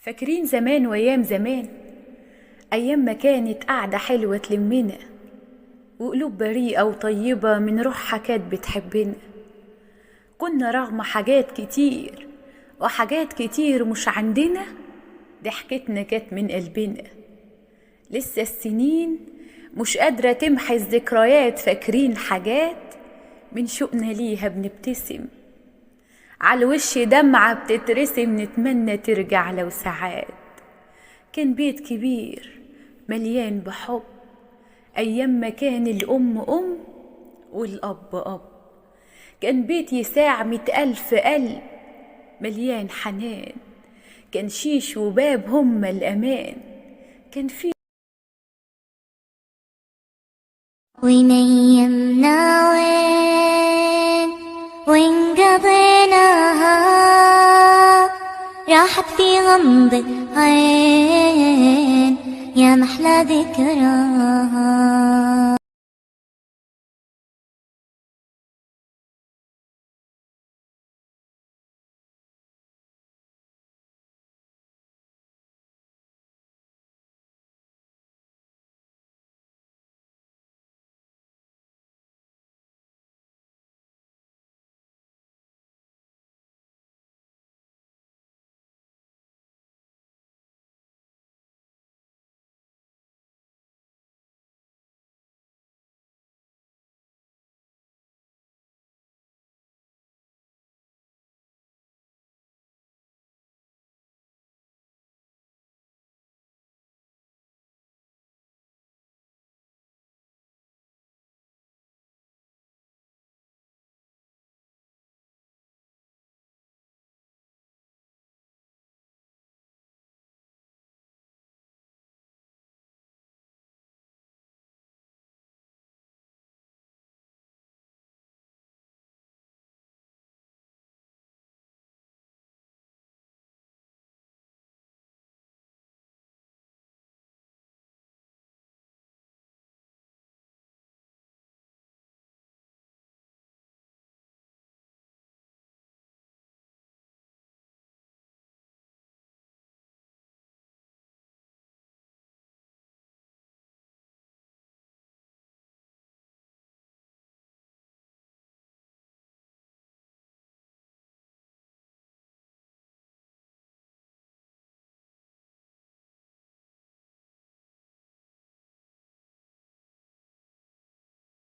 فاكرين زمان وايام زمان، ايام ما كانت قاعدة حلوة تلمنا، وقلوب بريئة وطيبة من روحها كانت بتحبنا. كنا رغم حاجات كتير وحاجات كتير مش عندنا، ضحكتنا كانت من قلبنا. لسه السنين مش قادرة تمحي الذكريات، فاكرين حاجات من شوقنا ليها بنبتسم، عالوش دمعة بتترسم، نتمنى ترجع لو ساعات. كان بيت كبير مليان بحب، أيام ما كان الأم أم والأب أب. كان بيت يساع 100,000 قلب مليان حنان، كان شيش وباب هما الأمان. كان في وين أيامنا وين قضيناها، راحت في غمضة عين يا محلى ذكراها.